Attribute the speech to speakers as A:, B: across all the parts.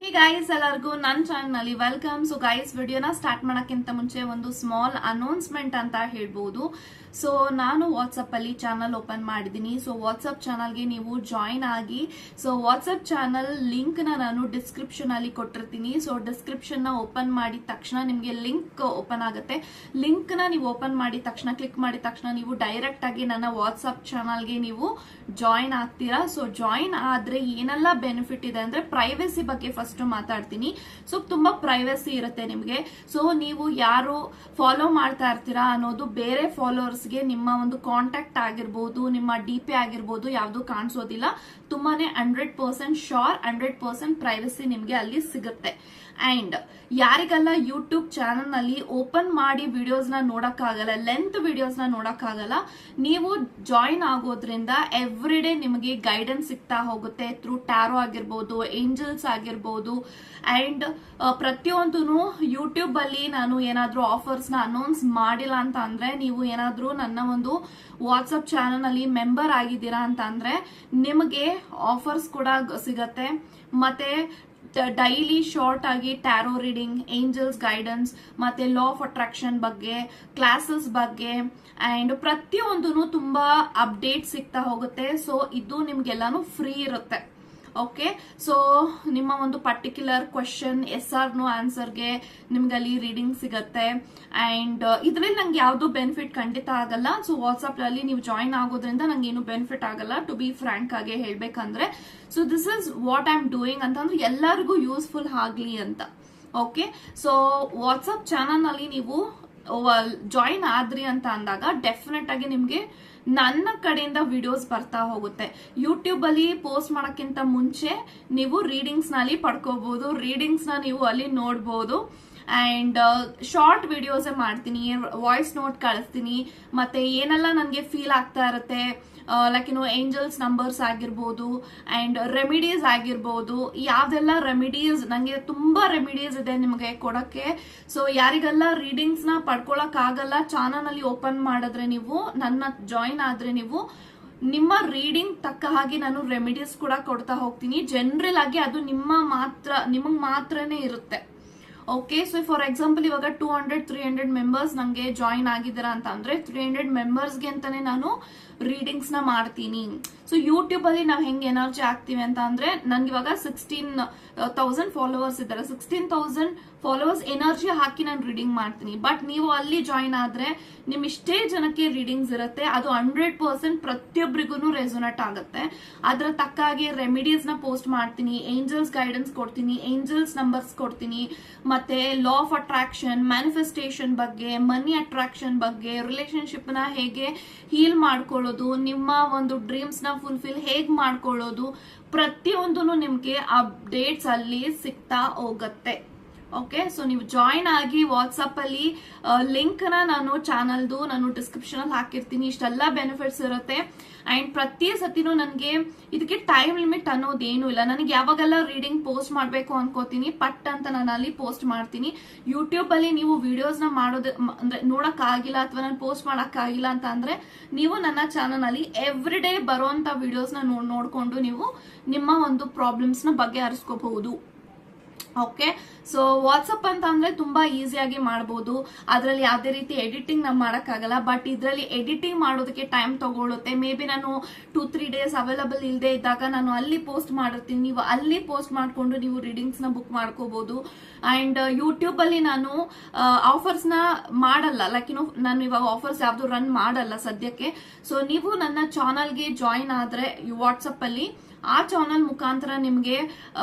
A: Hey guys, ಎಲ್ಲರಿಗೂ ನನ್ನ channel ನಲ್ಲಿ ವೆಲ್ಕಮ್. ಸೊ ಗೈಸ್, ವಿಡಿಯೋನ ಸ್ಟಾರ್ಟ್ ಮಾಡೋಕ್ಕಿಂತ ಮುಂಚೆ ಒಂದು ಸ್ಮಾಲ್ ಅನೌನ್ಸ್ಮೆಂಟ್ ಅಂತ ಹೇಳ್ಬೋದು. ಸೊ ನಾನು ವಾಟ್ಸಪ್ ಅಲ್ಲಿ ಚಾನಲ್ ಓಪನ್ ಮಾಡಿದ್ದೀನಿ. ಸೊ ವಾಟ್ಸಪ್ ಚಾನಲ್ಗೆ ನೀವು ಜಾಯಿನ್ ಆಗಿ. ಸೊ ವಾಟ್ಸಪ್ ಚಾನಲ್ ಲಿಂಕ್ ನಾನು ಡಿಸ್ಕ್ರಿಪ್ಷನ್ ಅಲ್ಲಿ ಕೊಟ್ಟಿರ್ತೀನಿ. ಸೊ ಡಿಸ್ಕ್ರಿಪ್ಷನ್ ನ ಓಪನ್ ಮಾಡಿದ ತಕ್ಷಣ ನಿಮಗೆ ಲಿಂಕ್ ಓಪನ್ ಆಗುತ್ತೆ. ಲಿಂಕ್ ನ ನೀವು ಓಪನ್ ಮಾಡಿದ ತಕ್ಷಣ, ಕ್ಲಿಕ್ ಮಾಡಿದ ತಕ್ಷಣ ನೀವು ಡೈರೆಕ್ಟ್ ಆಗಿ ನನ್ನ ವಾಟ್ಸಪ್ ಚಾನಲ್ಗೆ ನೀವು ಜಾಯಿನ್ ಆಗ್ತೀರಾ. ಸೊ ಜಾಯಿನ್ ಆದ್ರೆ ಏನೆಲ್ಲ ಬೆನಿಫಿಟ್ ಇದೆ ಅಂದ್ರೆ, ಪ್ರೈವಸಿ ಬಗ್ಗೆ ಫಸ್ಟ್ ಮಾತಾಡ್ತೀನಿ. ಸೊ ತುಂಬಾ ಪ್ರೈವಸಿ ಇರುತ್ತೆ ನಿಮ್ಗೆ. ಸೊ ನೀವು ಯಾರು ಫಾಲೋ ಮಾಡ್ತಾ ಇರ್ತೀರಾ ಅನ್ನೋದು ಬೇರೆ ಫಾಲೋವರ್ಸ್ಗೆ ನಿಮ್ಮ ಒಂದು ಕಾಂಟ್ಯಾಕ್ಟ್ ಆಗಿರ್ಬೋದು, ನಿಮ್ಮ DP ಆಗಿರ್ಬೋದು, ಯಾವ್ದು ಕಾಣಿಸೋದಿಲ್ಲ. ತುಂಬಾನೇ 100% ಶೋರ್, 100% ಪ್ರೈವಸಿ ನಿಮ್ಗೆ ಅಲ್ಲಿ ಸಿಗುತ್ತೆ. ಅಂಡ್ ಯಾರಿಗೆಲ್ಲ ಯೂಟ್ಯೂಬ್ ಚಾನಲ್ ನಲ್ಲಿ ಓಪನ್ ಮಾಡಿ ವಿಡಿಯೋಸ್ ನ ನೋಡಕ್ಕಾಗಲ್ಲ, ಲೆಂತ್ ವಿಡಿಯೋಸ್ ನ ನೋಡಕ್ಕಾಗಲ್ಲ, ನೀವು ಜಾಯಿನ್ ಆಗೋದ್ರಿಂದ ಎವ್ರಿ ಡೇ ನಿಮಗೆ ಗೈಡೆನ್ಸ್ ಸಿಗ್ತಾ ಹೋಗುತ್ತೆ. ಥ್ರೂ ಟ್ಯಾರೋ ಆಗಿರ್ಬೋದು, ಏಂಜಲ್ಸ್ ಆಗಿರ್ಬೋದು. ಅಂಡ್ ಪ್ರತಿಯೊಂದು ಯೂಟ್ಯೂಬ್ ಅಲ್ಲಿ ನಾನು ಏನಾದ್ರೂ ಆಫರ್ಸ್ ನ ಅನೌನ್ಸ್ ಮಾಡಿಲ್ಲ ಅಂತ ಅಂದ್ರೆ, ನೀವು ಏನಾದ್ರೂ ನನ್ನ ಒಂದು ವಾಟ್ಸಪ್ ಚಾನಲ್ ನಲ್ಲಿ ಮೆಂಬರ್ ಆಗಿದ್ದೀರಾ ಅಂತ ಅಂದ್ರೆ ನಿಮಗೆ ಆಫರ್ಸ್ ಕೂಡ ಸಿಗತ್ತೆ. ಮತ್ತೆ ಡೈಲಿ ಶಾರ್ಟ್ ಆಗಿ ಟ್ಯಾರೋ ರೀಡಿಂಗ್, ಏಂಜಲ್ಸ್ ಗೈಡೆನ್ಸ್, ಮತ್ತೆ ಲಾ ಆಫ್ ಅಟ್ರಾಕ್ಷನ್ ಬಗ್ಗೆ, ಕ್ಲಾಸಸ್ ಬಗ್ಗೆ ಅಂಡ್ ಪ್ರತಿಯೊಂದು ತುಂಬಾ ಅಪ್ಡೇಟ್ ಸಿಗ್ತಾ ಹೋಗುತ್ತೆ. ಸೊ ಇದು ನಿಮ್ಗೆಲ್ಲಾನು ಫ್ರೀ ಇರುತ್ತೆ. ಓಕೆ, ಸೊ ನಿಮ್ಮ ಒಂದು ಪರ್ಟಿಕ್ಯುಲರ್ ಕ್ವೆಶನ್ SR/No ಆನ್ಸರ್ಗೆ ನಿಮ್ಗೆ ಅಲ್ಲಿ ರೀಡಿಂಗ್ ಸಿಗತ್ತೆ. ಅಂಡ್ ಇದ್ರಲ್ಲಿ ನಂಗೆ ಯಾವ್ದು ಬೆನಿಫಿಟ್ ಖಂಡಿತ ಆಗಲ್ಲ. ಸೊ ವಾಟ್ಸ್ಆಪ್ ಅಲ್ಲಿ ನೀವು ಜಾಯಿನ್ ಆಗೋದ್ರಿಂದ ನಂಗೆ ಏನು ಬೆನಿಫಿಟ್ ಆಗಲ್ಲ, ಟು ಬಿ ಫ್ರಾಂಕ್ ಆಗಿ ಹೇಳ್ಬೇಕಂದ್ರೆ. So this is what I am doing ಅಂತಂದ್ರೆ ಎಲ್ಲರಿಗೂ ಯೂಸ್ಫುಲ್ ಆಗ್ಲಿ ಅಂತ. ಓಕೆ, ಸೊ ವಾಟ್ಸ್ಆಪ್ ಚಾನಲ್ ನಲ್ಲಿ ನೀವು ಜಾಯಿನ್ ಆದ್ರಿ ಅಂತ ಅಂದಾಗ ಡೆಫಿನೆಟ್ ಆಗಿ ನಿಮ್ಗೆ ನನ್ನ ಕಡೆಯಿಂದ ವಿಡಿಯೋಸ್ ಬರ್ತಾ ಹೋಗುತ್ತೆ. ಯೂಟ್ಯೂಬ್ ಅಲ್ಲಿ ಪೋಸ್ಟ್ ಮಾಡಕ್ಕಿಂತ ಮುಂಚೆ ನೀವು ರೀಡಿಂಗ್ಸ್ ನಲ್ಲಿ ಪಡ್ಕೋಬಹುದು, ರೀಡಿಂಗ್ಸ್ ನ ನೀವು ಅಲ್ಲಿ ನೋಡಬಹುದು. ಅಂಡ್ ಶಾರ್ಟ್ ವಿಡಿಯೋಸ್ ಮಾಡ್ತೀನಿ, ವಾಯ್ಸ್ ನೋಟ್ ಕಳಿಸ್ತೀನಿ, ಮತ್ತೆ ಏನೆಲ್ಲ ನನಗೆ ಫೀಲ್ ಆಗ್ತಾ ಇರುತ್ತೆ, ಲೈಕ್ ಏಂಜಲ್ಸ್ ನಂಬರ್ಸ್ ಆಗಿರ್ಬೋದು ಅಂಡ್ ರೆಮಿಡೀಸ್ ಆಗಿರ್ಬೋದು. ಯಾವ್ದೆಲ್ಲ ರೆಮಿಡೀಸ್, ನಂಗೆ ತುಂಬಾ ರೆಮಿಡೀಸ್ ಇದೆ ನಿಮಗೆ ಕೊಡಕ್ಕೆ. ಸೊ ಯಾರಿಗೆಲ್ಲ ರೀಡಿಂಗ್ಸ್ ನ ಪಡ್ಕೊಳಕ್ ಆಗಲ್ಲ, ಚಾನಲ್ ಅಲ್ಲಿ ಓಪನ್ ಮಾಡಿದ್ರೆ, ನೀವು ನನ್ನ ಜಾಯಿನ್ ಆದ್ರೆ ನೀವು ನಿಮ್ಮ ರೀಡಿಂಗ್ ತಕ್ಕ ಹಾಗೆ ನಾನು ರೆಮಿಡೀಸ್ ಕೂಡ ಕೊಡ್ತಾ ಹೋಗ್ತೀನಿ. ಜನರಲ್ ಆಗಿ ಅದು ನಿಮಗ್ ಮಾತ್ರನೇ ಇರುತ್ತೆ. ಓಕೆ, ಸೊ ಫಾರ್ ಎಕ್ಸಾಂಪಲ್ ಇವಾಗ 200-300 ಮೆಂಬರ್ಸ್ ನಂಗೆ ಜಾಯಿನ್ ಆಗಿದ್ದೀರಾ ಅಂತ ಅಂದ್ರೆ 300 ಮೆಂಬರ್ಸ್ಗೆ ಅಂತಾನೆ ನಾನು ರೀಡಿಂಗ್ಸ್ ನ ಮಾಡ್ತೀನಿ. ಸೊ ಯೂಟ್ಯೂಬ್ ಅಲ್ಲಿ ನಾವ್ ಹೆಂಗ್ ಎನರ್ಜಿ ಆಗ್ತೀವಿ ಅಂತ ಅಂದ್ರೆ, ನನ್ಗೆ ಇವಾಗ 16,000 ಫಾಲೋವರ್ಸ್ ಇದ್ದಾರೆ. 16,000 ಫಾಲೋವರ್ಸ್ ಎನರ್ಜಿ ಹಾಕಿ ನಾನು ರೀಡಿಂಗ್ ಮಾಡ್ತೀನಿ. ಬಟ್ ನೀವು ಅಲ್ಲಿ ಜಾಯಿನ್ ಆದ್ರೆ ನಿಮ್ ಇಷ್ಟೇ ಜನಕ್ಕೆ ರೀಡಿಂಗ್ಸ್ ಇರುತ್ತೆ. ಅದು 100% ಪ್ರತಿಯೊಬ್ಬರಿಗೂ ರೆಸೊನೇಟ್ ಆಗುತ್ತೆ. ಅದ್ರ ತಕ್ಕ ಹಾಗೆ ರೆಮಿಡೀಸ್ ನ ಪೋಸ್ಟ್ ಮಾಡ್ತೀನಿ, ಏಂಜಲ್ಸ್ ಗೈಡೆನ್ಸ್ ಕೊಡ್ತೀನಿ, ಏಂಜಲ್ಸ್ ನಂಬರ್ಸ್ ಕೊಡ್ತೀನಿ, ಮತ್ತೆ ಲಾ ಆಫ್ ಅಟ್ರಾಕ್ಷನ್, ಮ್ಯಾನಿಫೆಸ್ಟೇಷನ್ ಬಗ್ಗೆ, ಮನಿ ಅಟ್ರಾಕ್ಷನ್ ಬಗ್ಗೆ, ರಿಲೇಶನ್ಶಿಪ್ ನ ಹೇಗೆ ಹೀಲ್ ಮಾಡ್ಕೊಳ್ಳೋದು, ನಿಮ್ಮ ಒಂದು ಡ್ರೀಮ್ಸ್ ನ ಫುಲ್ಫಿಲ್ ಹೇಗ್ ಮಾಡ್ಕೊಳ್ಳೋದು, ಪ್ರತಿಯೊಂದು ನಿಮ್ಗೆ ಅಪ್ಡೇಟ್ಸ್ ಅಲ್ಲಿ ಸಿಗ್ತಾ ಹೋಗುತ್ತೆ. ಓಕೆ, ಸೊ ನೀವು ಜಾಯಿನ್ ಆಗಿ ವಾಟ್ಸಪ್ ಅಲ್ಲಿ ಲಿಂಕ್ ನ ನಾನು ಚಾನಲ್ದು ನಾನು ಡಿಸ್ಕ್ರಿಪ್ಷನ್ ಅಲ್ಲಿ ಹಾಕಿರ್ತೀನಿ. ಇಷ್ಟೆಲ್ಲ ಬೆನಿಫಿಟ್ಸ್ ಇರುತ್ತೆ. ಅಂಡ್ ಪ್ರತಿ ಸತಿನೂ ನನಗೆ ಇದಕ್ಕೆ ಟೈಮ್ ಲಿಮಿಟ್ ಅನ್ನೋದೇನು ಇಲ್ಲ. ನನಗೆ ಯಾವಾಗೆಲ್ಲ ರೀಡಿಂಗ್ ಪೋಸ್ಟ್ ಮಾಡ್ಬೇಕು ಅನ್ಕೋತೀನಿ, ಪಟ್ ಅಂತ ನಾನು ಅಲ್ಲಿ ಪೋಸ್ಟ್ ಮಾಡ್ತೀನಿ. ಯೂಟ್ಯೂಬ್ ಅಲ್ಲಿ ನೀವು ವಿಡಿಯೋಸ್ ನ ಮಾಡೋದು ಅಂದ್ರೆ ನೋಡಕ್ ಆಗಿಲ್ಲ ಅಥವಾ ನಾನು ಪೋಸ್ಟ್ ಮಾಡಕ್ ಆಗಿಲ್ಲ ಅಂತ ಅಂದ್ರೆ, ನೀವು ನನ್ನ ಚಾನಲ್ ಅಲ್ಲಿ ಎವ್ರಿ ಡೇ ಬರುವಂತ ವಿಡಿಯೋಸ್ ನ ನೋಡ್ಕೊಂಡು ನೀವು ನಿಮ್ಮ ಒಂದು ಪ್ರಾಬ್ಲಮ್ಸ್ ನ ಬಗೆಹರಿಸ್ಕೋಬಹುದು. ಓಕೆ, ಸೊ ವಾಟ್ಸಪ್ ಅಂತ ಅಂದ್ರೆ ತುಂಬಾ ಈಸಿಯಾಗಿ ಮಾಡಬಹುದು. ಅದ್ರಲ್ಲಿ ಯಾವ್ದೇ ರೀತಿ ಎಡಿಟಿಂಗ್ ನಾವು ಮಾಡಕ್ಕಾಗಲ್ಲ. ಬಟ್ ಇದ್ರಲ್ಲಿ ಎಡಿಟಿಂಗ್ ಮಾಡೋದಕ್ಕೆ ಟೈಮ್ ತಗೊಳುತ್ತೆ. ಮೇ ಬಿ ನಾನು 2-3 ಡೇಸ್ ಅವೈಲಬಲ್ ಇಲ್ಲದೆ ಇದ್ದಾಗ ನಾನು ಅಲ್ಲಿ ಪೋಸ್ಟ್ ಮಾಡಿರ್ತೀನಿ. ನೀವು ಅಲ್ಲಿ ಪೋಸ್ಟ್ ಮಾಡ್ಕೊಂಡು ನೀವು ರೀಡಿಂಗ್ಸ್ ನ ಬುಕ್ ಮಾಡ್ಕೋಬಹುದು. ಅಂಡ್ ಯೂಟ್ಯೂಬ್ ಅಲ್ಲಿ ನಾನು ಆಫರ್ಸ್ ನ ಮಾಡಲ್ಲ, ಲೈಕ್ ನಾನು ಇವಾಗ ಆಫರ್ಸ್ ಯಾವ್ದು ರನ್ ಮಾಡಲ್ಲ ಸದ್ಯಕ್ಕೆ. ಸೊ ನೀವು ನನ್ನ ಚಾನಲ್ಗೆ ಜಾಯಿನ್ ಆದ್ರೆ ವಾಟ್ಸಪ್ ಅಲ್ಲಿ, ಆ ಚಾನಲ್ ಮುಖಾಂತರ ನಿಮ್ಗೆ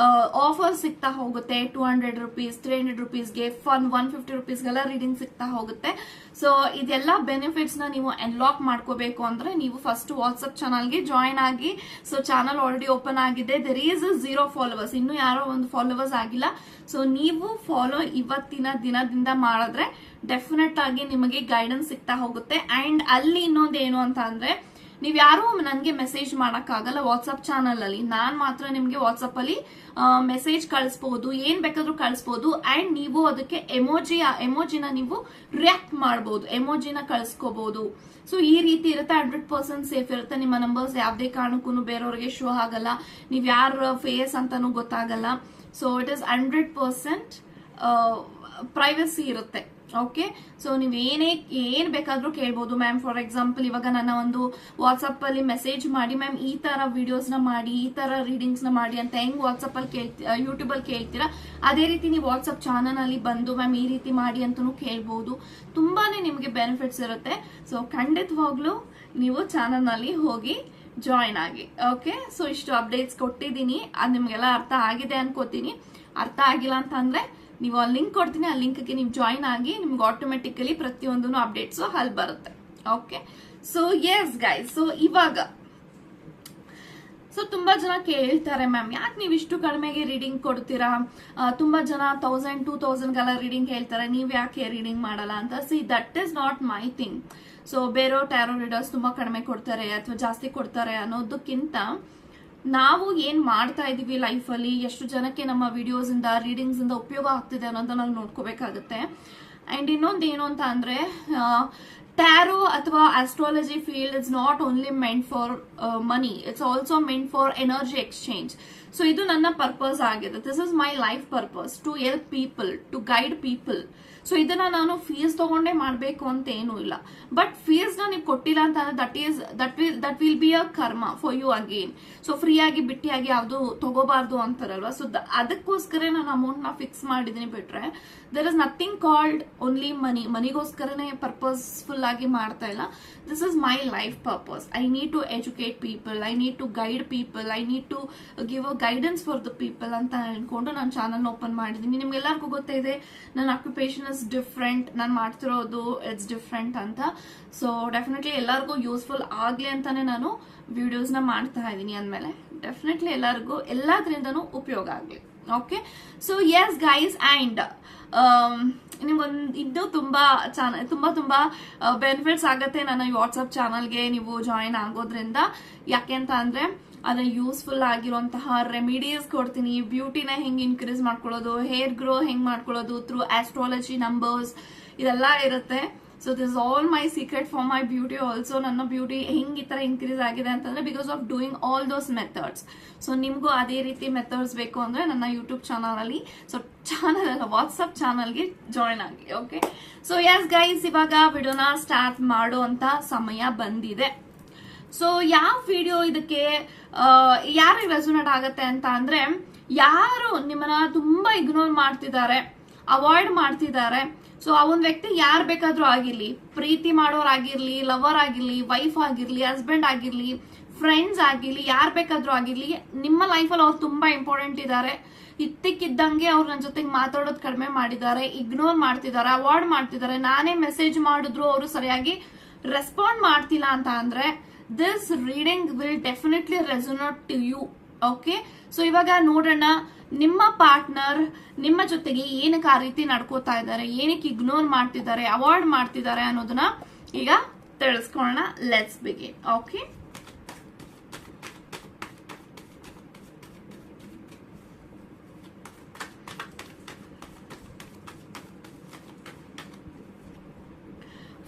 A: ಆಫರ್ ಸಿಗ್ತಾ ಹೋಗುತ್ತೆ. 200 ರೂಪೀಸ್, 300 ರೂಪೀಸ್ಗೆ, 150 ರೂಪೀಸ್ಗೆಲ್ಲ ರೀಡಿಂಗ್ ಸಿಗ್ತಾ ಹೋಗುತ್ತೆ. ಸೊ ಇದೆಲ್ಲ ಬೆನಿಫಿಟ್ಸ್ ನ ನೀವು ಅನ್ಲಾಕ್ ಮಾಡ್ಕೋಬೇಕು ಅಂದ್ರೆ ನೀವು ಫಸ್ಟ್ ವಾಟ್ಸ್ಆಪ್ ಚಾನಲ್ಗೆ ಜಾಯಿನ್ ಆಗಿ. ಸೊ ಚಾನಲ್ ಆಲ್ರೆಡಿ ಓಪನ್ ಆಗಿದೆ. ದೆರ್ ಈಸ್ 0 ಫಾಲೋವರ್ಸ್, ಇನ್ನು ಯಾರೋ ಒಂದು ಫಾಲೋವರ್ಸ್ ಆಗಿಲ್ಲ. ಸೊ ನೀವು ಫಾಲೋ ಇವತ್ತಿನ ದಿನದಿಂದ ಮಾಡಿದ್ರೆ ಡೆಫಿನೆಟ್ ಆಗಿ ನಿಮಗೆ ಗೈಡೆನ್ಸ್ ಸಿಗ್ತಾ ಹೋಗುತ್ತೆ. ಅಂಡ್ ಅಲ್ಲಿ ಇನ್ನೊಂದೇನು ಅಂತ ಅಂದ್ರೆ, ನೀವ್ ಯಾರು ನನ್ಗೆ ಮೆಸೇಜ್ ಮಾಡಕ್ಕಾಗಲ್ಲ ವಾಟ್ಸ್ಆಪ್ ಚಾನಲ್ ಅಲ್ಲಿ. ನಾನ್ ಮಾತ್ರ ನಿಮ್ಗೆ ವಾಟ್ಸ್ಆಪ್ ಅಲ್ಲಿ ಮೆಸೇಜ್ ಕಳಿಸಬಹುದು, ಏನ್ ಬೇಕಾದ್ರೂ ಕಳಿಸಬಹುದು. ಅಂಡ್ ನೀವು ಅದಕ್ಕೆ ಎಮೋಜಿನ ನೀವು ರಿಯಾಕ್ಟ್ ಮಾಡಬಹುದು, ಎಮೋಜಿನ ಕಳಿಸ್ಕೋಬಹುದು. ಸೊ ಈ ರೀತಿ ಇರುತ್ತೆ. 100% ಸೇಫ್ ಇರುತ್ತೆ. ನಿಮ್ಮ ನಂಬರ್ಸ್ ಯಾವ್ದೇ ಕಾರಣಕ್ಕೂ ಬೇರೆಯವ್ರಿಗೆ ಶೋ ಆಗಲ್ಲ. ನೀವ್ ಯಾರ ಫೇಸ್ ಅಂತಾನು ಗೊತ್ತಾಗಲ್ಲ. ಸೊ ಇಟ್ ಇಸ್ 100% ಪ್ರೈವಸಿ ಇರುತ್ತೆ. ಓಕೆ, ಸೊ ನೀವು ಏನ್ ಬೇಕಾದ್ರೂ ಕೇಳ್ಬೋದು ಮ್ಯಾಮ್. ಫಾರ್ ಎಕ್ಸಾಂಪಲ್, ಇವಾಗ ನನ್ನ ಒಂದು ವಾಟ್ಸಪ್ ಅಲ್ಲಿ ಮೆಸೇಜ್ ಮಾಡಿ ಮ್ಯಾಮ್ ಈ ತರ ವಿಡಿಯೋಸ್ ನ ಮಾಡಿ, ಈ ತರ ರೀಡಿಂಗ್ಸ್ ನ ಮಾಡಿ ಅಂತ ಹೆಂಗ್ ವಾಟ್ಸಪ್ ಅಲ್ಲಿ ಯೂಟ್ಯೂಬ್ ಅಲ್ಲಿ ಕೇಳ್ತೀರಾ, ಅದೇ ರೀತಿ ನೀವು ವಾಟ್ಸಪ್ ಚಾನಲ್ ಅಲ್ಲಿ ಬಂದು ಮ್ಯಾಮ್ ಈ ರೀತಿ ಮಾಡಿ ಅಂತಾನು ಕೇಳ್ಬೋದು. ತುಂಬಾನೇ ನಿಮ್ಗೆ ಬೆನಿಫಿಟ್ಸ್ ಇರುತ್ತೆ. ಸೊ ಖಂಡಿತವಾಗ್ಲೂ ನೀವು ಚಾನಲ್ ನಲ್ಲಿ ಹೋಗಿ ಜಾಯಿನ್ ಆಗಿ. ಓಕೆ, ಸೊ ಇಷ್ಟು ಅಪ್ಡೇಟ್ಸ್ ಕೊಟ್ಟಿದ್ದೀನಿ, ಅದು ನಿಮ್ಗೆಲ್ಲ ಅರ್ಥ ಆಗಿದೆ ಅನ್ಕೋತೀನಿ. ಅರ್ಥ ಆಗಿಲ್ಲ ಅಂತ ಅಂದ್ರೆ ನೀವು ಆ ಲಿಂಕ್ ಕೊಡ್ತೀನಿ, ಆ ಲಿಂಕ್ಗೆ ನೀವು ಜಾಯಿನ್ ಆಗಿ ನಿಮ್ಗೆ ಆಟೋಮೆಟಿಕಲಿ ಪ್ರತಿಯೊಂದು ಅಪ್ಡೇಟ್ಸ್ ಅಲ್ಲಿ ಬರುತ್ತೆ. Okay, so yes guys, so ಇವಾಗ ಸೊ ತುಂಬಾ ಜನ ಕೇಳ್ತಾರೆ ಮ್ಯಾಮ್ ಯಾಕೆ ನೀವು ಇಷ್ಟು ಕಡಿಮೆಗೆ ರೀಡಿಂಗ್ ಕೊಡ್ತೀರಾ, ತುಂಬಾ ಜನ 1000-2000 ಗೆಲ್ಲ ರೀಡಿಂಗ್ ಹೇಳ್ತಾರೆ, ನೀವ್ ಯಾಕೆ ರೀಡಿಂಗ್ ಮಾಡಲ್ಲ ಅಂತ. See that is not my thing. So ಬೇರೆ ಟ್ಯಾರೋ ರೀಡರ್ಸ್ ತುಂಬಾ ಕಡಿಮೆ ಕೊಡ್ತಾರೆ ಅಥವಾ ಜಾಸ್ತಿ ಕೊಡ್ತಾರೆ ಅನ್ನೋದಕ್ಕಿಂತ ನಾವು ಏನ್ ಮಾಡ್ತಾ ಇದೀವಿ ಲೈಫ್ ಅಲ್ಲಿ, ಎಷ್ಟು ಜನಕ್ಕೆ ನಮ್ಮ ವಿಡಿಯೋಸ್ ಇಂದ ರೀಡಿಂಗ್ಸ್ ಇಂದ ಉಪಯೋಗ ಆಗ್ತಿದೆ ಅನ್ನೋದನ್ನ ನಾವು ನೋಡ್ಕೋಬೇಕಾಗುತ್ತೆ. ಅಂಡ್ ಇನ್ನೊಂದು ಏನು ಅಂತ ಅಂದ್ರೆ, ಟ್ಯಾರೋ ಅಥವಾ astrology field is not only meant for money, it's also meant for energy exchange. So ಇದು ನನ್ನ ಪರ್ಪಸ್ ಆಗಿದೆ. This is my life purpose, to help people, to guide people. So ಇದನ್ನ ನಾನು ಫೀಸ್ ತಗೊಂಡೇ ಮಾಡ್ಬೇಕು ಅಂತ ಏನೂ ಇಲ್ಲ. ಬಟ್ ಫೀಸ್ ನ ನೀವು ಕೊಟ್ಟಿಲ್ಲ ಅಂತ ಅಂದ್ರೆ that will be a karma for you again. So free ಆಗಿ ಬಿಟ್ಟಿಯಾಗಿ ಯಾವ್ದು ತಗೋಬಾರ್ದು ಅಂತಾರಲ್ವಾ. ಸೊ ಅದಕ್ಕೋಸ್ಕರ ನಾನು ಅಮೌಂಟ್ ನ ಫಿಕ್ಸ್ ಮಾಡಿದೀನಿ. ಬಿಟ್ರೆ there is nothing called only ಮನಿಗೋಸ್ಕರನೇ ಪರ್ಪಸ್ಫುಲ್ ಆಗಿ ಮಾಡ್ತಾ ಇಲ್ಲ. This is my life purpose. I need to educate people, I need to guide people, I need to give a guidance for the people ಅಂತ ಅನ್ಕೊಂಡು ನಾನು channel open ಮಾಡಿದೀನಿ. ನಿಮ್ಗೆಲ್ಲರಿಗೂ ಗೊತ್ತಿದೆ ನನ್ನ ಆಕ್ಯುಪೇಷನ್ ಇಸ್ ಡಿಫ್ರೆಂಟ್, ನಾನು ಮಾಡ್ತಿರೋದು ಇಟ್ಸ್ ಡಿಫ್ರೆಂಟ್ ಅಂತ. ಸೊ ಡೆಫಿನೆಟ್ಲಿ ಎಲ್ಲರಿಗೂ ಯೂಸ್ಫುಲ್ ಆಗ್ಲಿ ಅಂತಾನೆ ನಾನು ವಿಡಿಯೋಸ್ ನ ಮಾಡ್ತಾ ಇದ್ದೀನಿ. ಅಂದ್ಮೇಲೆ ಡೆಫಿನೆಟ್ಲಿ ಎಲ್ಲರಿಗೂ ಎಲ್ಲದ್ರಿಂದನೂ ಉಪಯೋಗ ಆಗ್ಲಿ. Okay, so yes guys, and ನಿಮ್ಗೊಂದು ಇದು ತುಂಬಾ ತುಂಬಾ ಬೆನಿಫಿಟ್ಸ್ ಆಗತ್ತೆ ನನ್ನ ವಾಟ್ಸ್ಆಪ್ ಚಾನಲ್ಗೆ ನೀವು ಜಾಯಿನ್ ಆಗೋದ್ರಿಂದ. ಯಾಕೆ ಅಂತ ಅಂದ್ರೆ ಅದ್ರ ಯೂಸ್ಫುಲ್ ಆಗಿರುವಂತಹ ರೆಮಿಡೀಸ್ ಕೊಡ್ತೀನಿ. ಬ್ಯೂಟಿನ ಹೆಂಗ್ ಇನ್ಕ್ರೀಸ್ ಮಾಡ್ಕೊಳ್ಳೋದು, ಹೇರ್ ಗ್ರೋ ಹೆಂಗ್ ಮಾಡ್ಕೊಳ್ಳೋದು ಥ್ರೂ ಆಸ್ಟ್ರಾಲಜಿ ನಂಬರ್ಸ್, ಇದೆಲ್ಲ ಇರುತ್ತೆ. So this all my secret for my beauty also. ನನ್ನ ಬ್ಯೂಟಿ ಹೆಂಗ್ ಈ ತರ ಇನ್ಕ್ರೀಸ್ ಆಗಿದೆ ಅಂತಂದ್ರೆ because of doing all those methods. So ನಿಮ್ಗೂ ಅದೇ ರೀತಿ ಮೆಥಡ್ಸ್ ಬೇಕು ಅಂದ್ರೆ ನನ್ನ ಯೂಟ್ಯೂಬ್ ಚಾನಲ್ ಅಲ್ಲಿ, ಸೊ ಚಾನಲ್ ಅಲ್ಲ ವಾಟ್ಸ್ಆಪ್ ಚಾನಲ್ಗೆ ಜಾಯಿನ್ ಆಗಿ. ಓಕೆ, ಸೊ ಎಸ್ ಗೈಸ್, ಇವಾಗ ವಿಡಿಯೋನ ಸ್ಟಾರ್ಟ್ ಮಾಡುವಂತ ಸಮಯ ಬಂದಿದೆ. ಸೊ ಯಾವ ವಿಡಿಯೋ ಇದಕ್ಕೆ ಯಾರಿಗೆ ರೆಸೊನೇಟ್ ಆಗತ್ತೆ ಅಂತ ಅಂದ್ರೆ, ಯಾರು ನಿಮ್ಮನ್ನ ತುಂಬಾ ಇಗ್ನೋರ್ ಮಾಡ್ತಿದ್ದಾರೆ, ಅವಾಯ್ಡ್ ಮಾಡ್ತಿದ್ದಾರೆ. ಸೊ ಆ ಒಂದು ವ್ಯಕ್ತಿ ಯಾರು ಬೇಕಾದ್ರೂ ಆಗಿರ್ಲಿ, ಪ್ರೀತಿ ಮಾಡೋರಾಗಿರ್ಲಿ, ಲವರ್ ಆಗಿರ್ಲಿ, ವೈಫ್ ಆಗಿರ್ಲಿ, ಹಸ್ಬೆಂಡ್ ಆಗಿರ್ಲಿ, ಫ್ರೆಂಡ್ಸ್ ಆಗಿರ್ಲಿ, ಯಾರು ಬೇಕಾದ್ರೂ ಆಗಿರ್ಲಿ, ನಿಮ್ಮ ಲೈಫಲ್ಲಿ ಅವ್ರು ತುಂಬಾ ಇಂಪಾರ್ಟೆಂಟ್ ಇದ್ದಾರೆ. ಇದ್ದಕ್ಕಿದ್ದಂಗೆ ಅವ್ರು ನನ್ನ ಜೊತೆಗೆ ಮಾತಾಡೋದು ಕಡಿಮೆ ಮಾಡಿದ್ದಾರೆ, ಇಗ್ನೋರ್ ಮಾಡ್ತಿದ್ದಾರೆ, ಅವಾಯ್ಡ್ ಮಾಡ್ತಿದ್ದಾರೆ. ನಾನೇ ಮೆಸೇಜ್ ಮಾಡಿದ್ರು ಅವರು ಸರಿಯಾಗಿ ರೆಸ್ಪಾಂಡ್ ಮಾಡ್ತಿಲ್ಲ ಅಂತ ಅಂದ್ರೆ this reading will definitely resonate to you. Okay, so ಇವಾಗ ನೋಡೋಣ ನಿಮ್ಮ ಪಾರ್ಟ್ನರ್ ನಿಮ್ಮ ಜೊತೆಗೆ ಏನಕ್ಕೆ ಆ ರೀತಿ ನಡ್ಕೋತಾ ಇದ್ದಾರೆ, ಏನಕ್ಕೆ ಇಗ್ನೋರ್ ಮಾಡ್ತಿದ್ದಾರೆ, ಅವಾಯ್ಡ್ ಮಾಡ್ತಿದ್ದಾರೆ ಅನ್ನೋದನ್ನ ಈಗ ತಿಳಿಸ್ಕೊಳ್ಳೋಣ. Let's begin. Okay,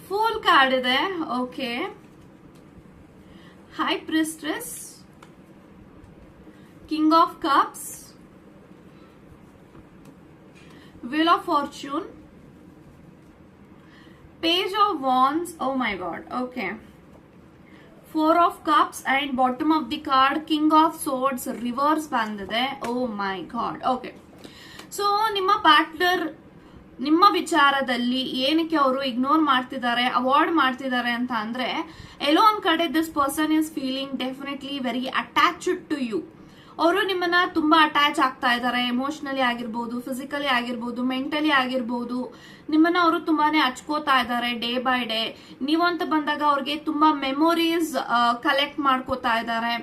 A: full card ಇದೆ. Okay, high priestess, king of cups, Wheel of Fortune, Page of Wands, oh my god, okay, Four of Cups, and bottom of the card King of Swords, reverse bandide. Oh my god, okay. So ನಿಮ್ಮ partner ನಿಮ್ಮ ವಿಚಾರದಲ್ಲಿ ಏನಕ್ಕೆ ಅವರು ignore ಮಾಡ್ತಿದ್ದಾರೆ, avoid ಮಾಡ್ತಿದ್ದಾರೆ ಅಂತ ಅಂದ್ರೆ, ಎಲ್ಲೋ ಒಂದ್ ಕಡೆ this person is feeling definitely very attached to you. ಅವರು ನಿಮ್ಮನ್ನ ತುಂಬಾ ಅಟ್ಯಾಚ್ ಆಗ್ತಾ ಇದ್ದಾರೆ, ಎಮೋಷನಲಿ ಆಗಿರ್ಬೋದು, ಫಿಸಿಕಲಿ ಆಗಿರ್ಬೋದು, ಮೆಂಟಲಿ ಆಗಿರ್ಬೋದು. ನಿಮ್ಮನ್ನ ಅವರು ತುಂಬಾನೇ ಹಚ್ಕೋತಾ ಇದ್ದಾರೆ ಡೇ ಬೈ ಡೇ. ನೀವು ಅಂತ ಬಂದಾಗ ಅವ್ರಿಗೆ ತುಂಬಾ ಮೆಮೊರೀಸ್ ಕಲೆಕ್ಟ್ ಮಾಡ್ಕೋತಾ ಇದ್ದಾರೆ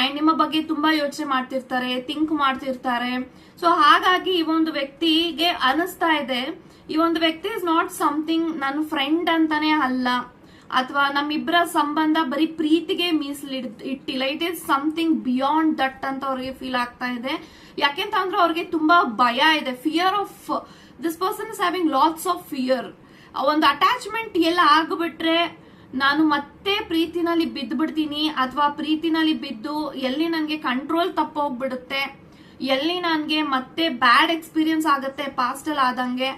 A: ಅಂಡ್ ನಿಮ್ಮ ಬಗ್ಗೆ ತುಂಬಾ ಯೋಚನೆ ಮಾಡ್ತಿರ್ತಾರೆ, ಥಿಂಕ್ ಮಾಡ್ತಿರ್ತಾರೆ. ಸೊ ಹಾಗಾಗಿ ಈ ಒಂದು ವ್ಯಕ್ತಿಗೆ ಅನಿಸ್ತಾ ಇದೆ, ಈ ಒಂದು ವ್ಯಕ್ತಿ ಇಸ್ ನಾಟ್ ಸಮಥಿಂಗ್ ನನ್ನ ಫ್ರೆಂಡ್ ಅಂತಾನೆ ಅಲ್ಲ, ಅಥವಾ ನಮ್ಮಿಬ್ಬರ ಸಂಬಂಧ ಬರೀ ಪ್ರೀತಿಗೆ ಇಟ್ಟಿಲ್ಲ, it is something beyond that ಅಂತ ಅವ್ರಿಗೆ ಫೀಲ್ ಆಗ್ತಾ ಇದೆ. ಯಾಕೆಂತ ಅಂದ್ರೆ ಅವ್ರಿಗೆ ತುಂಬಾ ಭಯ ಇದೆ, fear of this person is having lots of fear. ಒಂದು ಅಟ್ಯಾಚ್ಮೆಂಟ್ ಎಲ್ಲ ಆಗ್ಬಿಟ್ರೆ ನಾನು ಮತ್ತೆ ಪ್ರೀತಿನಲ್ಲಿ ಬಿದ್ದು ಬಿಡ್ತೀನಿ, ಅಥವಾ ಪ್ರೀತಿನಲ್ಲಿ ಬಿದ್ದು ಎಲ್ಲಿ ನನಗೆ ಕಂಟ್ರೋಲ್ ತಪ್ಪೋಗ್ಬಿಡುತ್ತೆ, ಎಲ್ಲಿ ನನ್ಗೆ ಮತ್ತೆ ಬ್ಯಾಡ್ ಎಕ್ಸ್ಪೀರಿಯನ್ಸ್ ಆಗುತ್ತೆ ಪಾಸ್ಟ್ ಅಲ್ಲಿ ಆದಂಗೆ,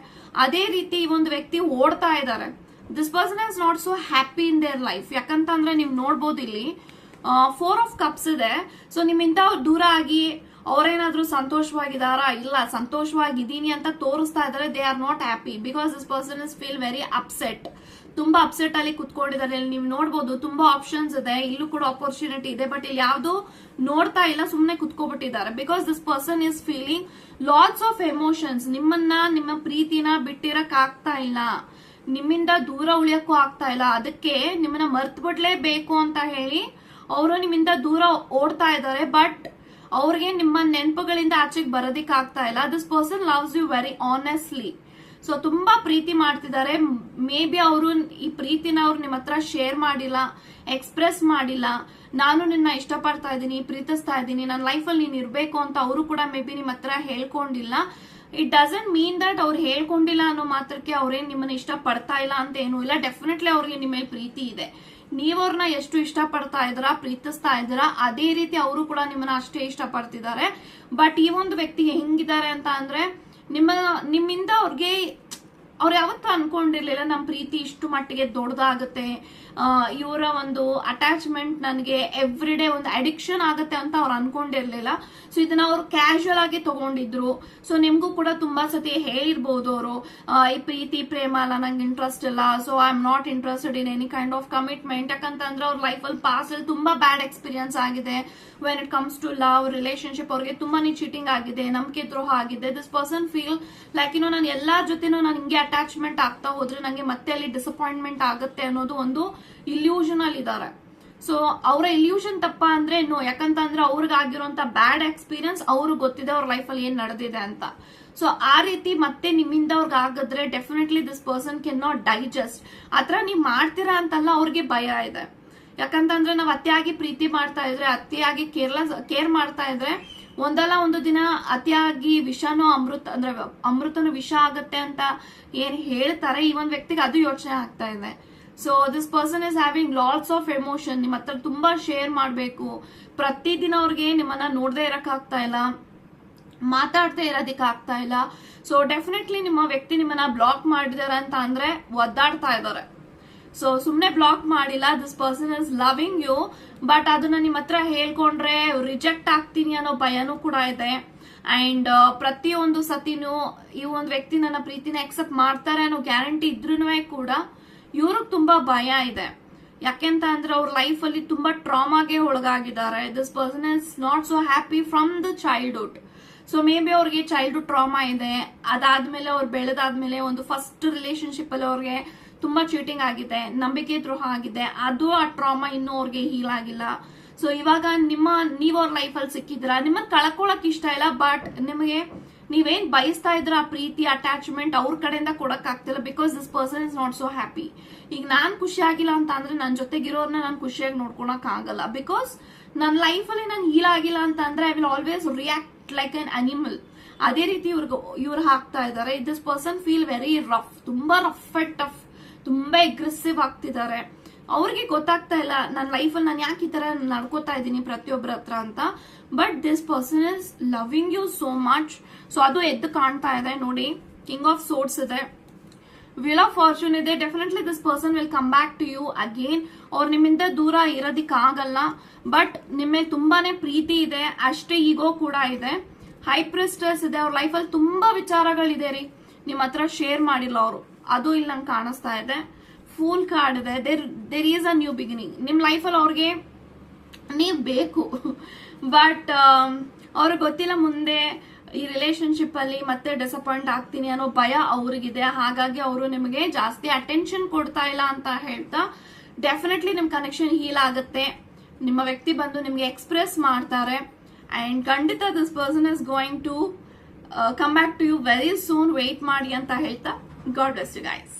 A: ಅದೇ ರೀತಿ ಈ ಒಂದು ವ್ಯಕ್ತಿ ಓಡ್ತಾ ಇದ್ದಾರೆ. This person is not so happy in their life. ಯಾಕಂತಂದ್ರೆ ನೀವು ನೋಡ್ಬೋದು ಇಲ್ಲಿ 4 ಆಫ್ ಕಪ್ಸ್ ಇದೆ. ಸೊ ನಿಮ್ಮಿಂದ ಅವ್ರು ದೂರ ಆಗಿ ಅವ್ರೇನಾದ್ರೂ ಸಂತೋಷವಾಗಿದಾರಾ? ಇಲ್ಲ, ಸಂತೋಷವಾಗಿದ್ದೀನಿ ಅಂತ ತೋರಿಸ್ತಾ ಇದಾರೆ. They are not happy because this person is feel very upset. ತುಂಬಾ ಅಪ್ಸೆಟ್ ಅಲ್ಲಿ ಕುತ್ಕೊಂಡಿದ್ದಾರೆ. ಇಲ್ಲಿ ನೀವು ನೋಡ್ಬೋದು ತುಂಬಾ ಆಪ್ಷನ್ಸ್ ಇದೆ, ಇಲ್ಲೂ ಕೂಡ ಆಪರ್ಚುನಿಟಿ ಇದೆ, ಬಟ್ ಇಲ್ಲಿ ಯಾವ್ದು ನೋಡ್ತಾ ಇಲ್ಲ, ಸುಮ್ನೆ ಕುತ್ಕೊಬಿಟ್ಟಿದ್ದಾರೆ. Because this person is feeling lots of emotions. ನಿಮ್ಮ ಪ್ರೀತಿನ ಬಿಟ್ಟಿರಕ್ ಆಗ್ತಾ ಇಲ್ಲ, ನಿಮ್ಮಿಂದ ದೂರ ಉಳಿಯಕ್ಕೂ ಆಗ್ತಾ ಇಲ್ಲ. ಅದಕ್ಕೆ ನಿಮ್ಮನ್ನ ಮರ್ತ್ ಬಿಡ್ಲೇಬೇಕು ಅಂತ ಹೇಳಿ ಅವರು ನಿಮ್ಮಿಂದ ದೂರ ಓಡ್ತಾ ಇದ್ದಾರೆ. ಬಟ್ ಅವ್ರಿಗೆ ನಿಮ್ಮ ನೆನಪುಗಳಿಂದ ಆಚೆಗೆ ಬರೋದಿಕ್ ಆಗ್ತಾ ಇಲ್ಲ. This person loves you very honestly. So ತುಂಬಾ ಪ್ರೀತಿ ಮಾಡ್ತಿದ್ದಾರೆ. ಮೇ ಬಿ ಅವರು ಈ ಪ್ರೀತಿನ ಅವ್ರು ನಿಮ್ಮ ಹತ್ರ ಶೇರ್ ಮಾಡಿಲ್ಲ, ಎಕ್ಸ್ಪ್ರೆಸ್ ಮಾಡಿಲ್ಲ. ನಾನು ನಿನ್ನ ಇಷ್ಟಪಡ್ತಾ ಇದ್ದೀನಿ, ಪ್ರೀತಿಸ್ತಾ ಇದ್ದೀನಿ, ನನ್ನ ಲೈಫಲ್ಲಿ ನೀನ್ ಇರ್ಬೇಕು ಅಂತ ಅವರು ಕೂಡ ಮೇ ಬಿ ನಿಮ್ಮ ಹತ್ರ ಹೇಳ್ಕೊಂಡಿಲ್ಲ. ಇಟ್ ಡಸಂಟ್ ಮೀನ್ ದಟ್ ಅವ್ರು ಹೇಳ್ಕೊಂಡಿಲ್ಲ ಅನ್ನೋ ಮಾತ್ರಕ್ಕೆ ಅವ್ರೇನ್ ನಿಮ್ಮನ್ನ ಇಷ್ಟ ಪಡ್ತಾ ಇಲ್ಲ ಅಂತ ಏನೂ ಇಲ್ಲ. ಡೆಫಿನೆಟ್ಲಿ ಅವ್ರಿಗೆ ನಿಮ್ಮ ಮೇಲೆ ಪ್ರೀತಿ ಇದೆ. ನೀವ್ರನ್ನ ಎಷ್ಟು ಇಷ್ಟ ಪಡ್ತಾ ಇದ್ದೀರಾ, ಪ್ರೀತಿಸ್ತಾ ಇದ್ದೀರಾ, ಅದೇ ರೀತಿ ಅವರು ಕೂಡ ನಿಮ್ಮನ್ನ ಅಷ್ಟೇ ಇಷ್ಟ ಪಡ್ತಿದ್ದಾರೆ. ಬಟ್ ಈ ಒಂದು ವ್ಯಕ್ತಿ ಹೆಂಗಿದ್ದಾರೆ ಅಂತ ಅಂದ್ರೆ ನಿಮ್ಮಿಂದ ಅವ್ರು ಯಾವತ್ತೂ ಅನ್ಕೊಂಡಿರ್ಲಿಲ್ಲ ನಮ್ ಪ್ರೀತಿ ಇಷ್ಟು ಮಟ್ಟಿಗೆ ದೊಡ್ಡದಾಗುತ್ತೆ, ಇವರ ಒಂದು ಅಟ್ಯಾಚ್ಮೆಂಟ್ ನನಗೆ ಎವ್ರಿ ಡೇ ಒಂದು ಅಡಿಕ್ಷನ್ ಆಗುತ್ತೆ ಅಂತ ಅವ್ರು ಅನ್ಕೊಂಡಿರ್ಲಿಲ್ಲ. ಸೊ ಇದನ್ನ ಅವ್ರು ಕ್ಯಾಶುವಲ್ ಆಗಿ ತಗೊಂಡಿದ್ರು. ಸೊ ನಿಮ್ಗೂ ಕೂಡ ತುಂಬಾ ಸತಿ ಹೇಳಿರ್ಬೋದು ಅವರು, ಈ ಪ್ರೀತಿ ಪ್ರೇಮ ಅಲ್ಲ, ನಂಗೆ ಇಂಟ್ರೆಸ್ಟ್ ಇಲ್ಲ, so I am not interested in any kind of commitment. ಯಾಕಂತಂದ್ರೆ ಅವ್ರ ಲೈಫಲ್ಲಿ ಪಾಸ್ಟ್ ಅಲ್ಲಿ ತುಂಬಾ ಬ್ಯಾಡ್ ಎಕ್ಸ್ಪೀರಿಯನ್ಸ್ ಆಗಿದೆ. When it comes to love relationship ಅವ್ರಿಗೆ ತುಂಬಾನೇ ಚೀಟಿಂಗ್ ಆಗಿದೆ, ನಂಬಿಕೆ ದ್ರೋಹ ಆಗಿದೆ. ದಿಸ್ ಪರ್ಸನ್ ಫೀಲ್ ಲೈಕ್ ನಾನು ಎಲ್ಲಾರ ಜೊತೆನೂ ನಾನು ಹಿಂಗೆ ಅಟ್ಯಾಚ್ಮೆಂಟ್ ಆಗ್ತಾ ಹೋದ್ರೆ ನಂಗೆ ಮತ್ತೆ ಅಲ್ಲಿ ಡಿಸಪಾಯಿಂಟ್ಮೆಂಟ್ ಆಗುತ್ತೆ ಅನ್ನೋದು ಒಂದು ಇಲ್ಯೂಷನ್ ಅಲ್ಲಿ ಇದ್ದಾರೆ. ಸೊ ಅವರ ಇಲ್ಯೂಷನ್ ತಪ್ಪ ಅಂದ್ರೆ ನೋ. ಯಾಕಂತಂದ್ರೆ ಅವ್ರಿಗೆ ಆಗಿರುವಂತ ಬ್ಯಾಡ್ ಎಕ್ಸ್ಪೀರಿಯನ್ಸ್ ಅವ್ರಿಗೆ ಗೊತ್ತಿದೆ ಅವ್ರ ಲೈಫಲ್ಲಿ ಏನ್ ನಡೆದಿದೆ ಅಂತ. ಸೊ ಆ ರೀತಿ ಮತ್ತೆ ನಿಮ್ಮಿಂದ ಅವ್ರಿಗೆ ಆಗಿದ್ರೆ definitely this person can not digest. ಆತರ ನೀವ್ ಮಾಡ್ತೀರಾ ಅಂತಲ್ಲ, ಅವ್ರಿಗೆ ಭಯ ಇದೆ. ಯಾಕಂತಂದ್ರೆ ನಾವ್ ಅತಿಯಾಗಿ ಪ್ರೀತಿ ಮಾಡ್ತಾ ಇದ್ರೆ, ಅತಿಯಾಗಿ ಕೇರ್ ಮಾಡ್ತಾ ಇದ್ರೆ ಒಂದಲ್ಲ ಒಂದು ದಿನ ಅತಿಯಾಗಿ ವಿಷನೂ ಅಮೃತನು ವಿಷ ಆಗತ್ತೆ ಅಂತ ಏನ್ ಹೇಳ್ತಾರೆ, ಈ ಒಂದ್ ವ್ಯಕ್ತಿಗೆ ಅದು ಯೋಚನೆ ಆಗ್ತಾ ಇದೆ. So this person is having lots of emotion. ನಿಮ್ಮ ಹತ್ರ ತುಂಬಾ ಶೇರ್ ಮಾಡ್ಬೇಕು. ಪ್ರತಿದಿನ ಅವ್ರಿಗೆ ನಿಮ್ಮನ್ನ ನೋಡದೆ ಇರಕ್ ಆಗ್ತಾ ಇಲ್ಲ, ಮಾತಾಡ್ತಾ ಇರೋದಿಕ್ ಆಗ್ತಾ ಇಲ್ಲ. ಸೊ ಡೆಫಿನೆಟ್ಲಿ ನಿಮ್ಮ ವ್ಯಕ್ತಿ ನಿಮ್ಮನ್ನ ಬ್ಲಾಕ್ ಮಾಡಿದಾರೆ ಅಂತ ಅಂದ್ರೆ ಒದ್ದಾಡ್ತಾ ಇದಾರೆ. ಸೊ ಸುಮ್ನೆ ಬ್ಲಾಕ್ ಮಾಡಿಲ್ಲ. This person is loving you, but ಅದನ್ನ ನಿಮ್ಮ ಹತ್ರ ಹೇಳ್ಕೊಂಡ್ರೆ ರಿಜೆಕ್ಟ್ ಆಗ್ತೀನಿ ಅನ್ನೋ ಭಯನೂ ಕೂಡ ಇದೆ. ಅಂಡ್ ಪ್ರತಿಯೊಂದು ಸತಿನೂ ಈ ಒಂದು ವ್ಯಕ್ತಿ ನನ್ನ ಪ್ರೀತಿನ ಎಕ್ಸೆಪ್ಟ್ ಮಾಡ್ತಾರೆ ಅನ್ನೋ ಗ್ಯಾರಂಟಿ ಇದ್ರೂ ಕೂಡ ಇವ್ರಿಗೆ ತುಂಬಾ ಭಯ ಇದೆ. ಯಾಕೆಂತ ಅಂದ್ರೆ ಅವ್ರ ಲೈಫ್ ಅಲ್ಲಿ ತುಂಬಾ ಟ್ರಾಮಾಗೆ ಒಳಗಾಗಿದ್ದಾರೆ. This person is not so happy from the childhood. So may be ಅವ್ರಿಗೆ ಚೈಲ್ಡ್ಹುಡ್ ಟ್ರಾಮಾ ಇದೆ. ಅದಾದ್ಮೇಲೆ ಅವ್ರು ಬೆಳೆದಾದ್ಮೇಲೆ ಒಂದು ಫಸ್ಟ್ ರಿಲೇಶನ್ಶಿಪ್ ಅಲ್ಲಿ ಅವ್ರಿಗೆ ತುಂಬಾ ಚೀಟಿಂಗ್ ಆಗಿದೆ, ನಂಬಿಕೆ ದ್ರೋಹ ಆಗಿದೆ. ಅದು ಆ ಟ್ರಾಮಾ ಇನ್ನೂ ಅವ್ರಿಗೆ ಹೀಲ್ ಆಗಿಲ್ಲ. ಸೊ ಇವಾಗ ನೀವ್ ಅವ್ರ ಲೈಫ್ ಅಲ್ಲಿ ಸಿಕ್ಕಿದ್ರ, ನಿಮ್ಮನ್ನ ಕಳ್ಕೊಳಕ್ ಇಷ್ಟ ಇಲ್ಲ, ಬಟ್ ನಿಮಗೆ ನೀವೇನ್ ಬಯಸ್ತಾ ಇದ್ರ ಆ ಪ್ರೀತಿ ಅಟ್ಯಾಚ್ಮೆಂಟ್ ಅವ್ರ ಕಡೆಯಿಂದ ಕೊಡಕ್ ಆಗ್ತಿಲ್ಲ. Because this person is not so happy. ಈಗ ನಾನ್ ಖುಷಿ ಆಗಿಲ್ಲ ಅಂತ ಅಂದ್ರೆ ನನ್ನ ಜೊತೆಗಿರೋರ್ನ ನಾನು ಖುಷಿಯಾಗಿ ನೋಡ್ಕೊಳಕ್ ಆಗಲ್ಲ. ಬಿಕಾಸ್ ನನ್ನ ಲೈಫ್ ಅಲ್ಲಿ ನಾನು ಹೀಲ್ ಆಗಿಲ್ಲ ಅಂತ ಅಂದ್ರೆ I will always react like an animal. ಅದೇ ರೀತಿ ಇವ್ರು ಹಾಕ್ತಾ ಇದಾರೆ. This person feel very rough, ತುಂಬಾ ರಫ್ ಅಂಡ್ ಟಫ್, ತುಂಬಾ ಅಗ್ರೆಸಿವ್ ಆಗ್ತಿದ್ದಾರೆ. ಅವ್ರಿಗೆ ಗೊತ್ತಾಗ್ತಾ ಇಲ್ಲ ನನ್ನ ಲೈಫಲ್ಲಿ ನಾನು ಯಾಕೆ ಈ ತರ ನಡ್ಕೋತಾ ಇದ್ದೀನಿ ಪ್ರತಿಯೊಬ್ಬರ ಹತ್ರ ಅಂತ. But this person is loving you so much. So ಅದು ಎದ್ದು ಕಾಣ್ತಾ ಇದೆ ನೋಡಿ. ಕಿಂಗ್ ಆಫ್ ಸೋರ್ಡ್ಸ್ ಇದೆ, ವೀಲ್ ಆಫ್ ಫಾರ್ಚೂನ್ ಇದೆ. Definitely this person will come back to you again. ಅವ್ರು ನಿಮ್ಮಿಂದ ದೂರ ಇರೋದಿಕ್ ಆಗಲ್ಲ, ಬಟ್ ನಿಮ್ಮ ತುಂಬಾನೇ ಪ್ರೀತಿ ಇದೆ, ಅಷ್ಟೇ ಈಗೋ ಕೂಡ ಇದೆ. ಹೈ ಪ್ರಿಸ್ಟೆಸ್ ಇದೆ. ಅವ್ರ ಲೈಫಲ್ಲಿ ತುಂಬಾ ವಿಚಾರಗಳಿದೆ ರೀ, ನಿಮ್ಮ ಹತ್ರ ಶೇರ್ ಮಾಡಿಲ್ಲ ಅವರು, ಅದು ಇಲ್ಲಿ ನಂಗೆ ಕಾಣಿಸ್ತಾ ಇದೆ. ಫೂಲ್ ಕಾರ್ಡ್ ಇದೆ. There is a new beginning. ನಿಮ್ ಲೈಫಲ್ಲಿ ಅವ್ರಿಗೆ ನೀವ್ ಬೇಕು, ಬಟ್ ಅವ್ರಿಗೆ ಗೊತ್ತಿಲ್ಲ ಮುಂದೆ ಈ ರಿಲೇಶನ್ಶಿಪ್ ಅಲ್ಲಿ ಮತ್ತೆ ಡಿಸಪಾಯಿಂಟ್ ಆಗ್ತೀನಿ ಅನ್ನೋ ಭಯ ಅವ್ರಿಗಿದೆ. ಹಾಗಾಗಿ ಅವರು ನಿಮಗೆ ಜಾಸ್ತಿ ಅಟೆನ್ಷನ್ ಕೊಡ್ತಾ ಇಲ್ಲ ಅಂತ ಹೇಳ್ತಾ ಡೆಫಿನೆಟ್ಲಿ ನಿಮ್ ಕನೆಕ್ಷನ್ ಹೀಲ್ ಆಗುತ್ತೆ. ನಿಮ್ಮ ವ್ಯಕ್ತಿ ಬಂದು ನಿಮ್ಗೆ ಎಕ್ಸ್ಪ್ರೆಸ್ ಮಾಡ್ತಾರೆ. ಅಂಡ್ ಖಂಡಿತ this person is going to come back to you very soon. Wait ಮಾಡಿ ಅಂತ ಹೇಳ್ತಾ ಗಾಡ್ ಬ್ಲೆಸ್ ಯು ಗೈಸ್.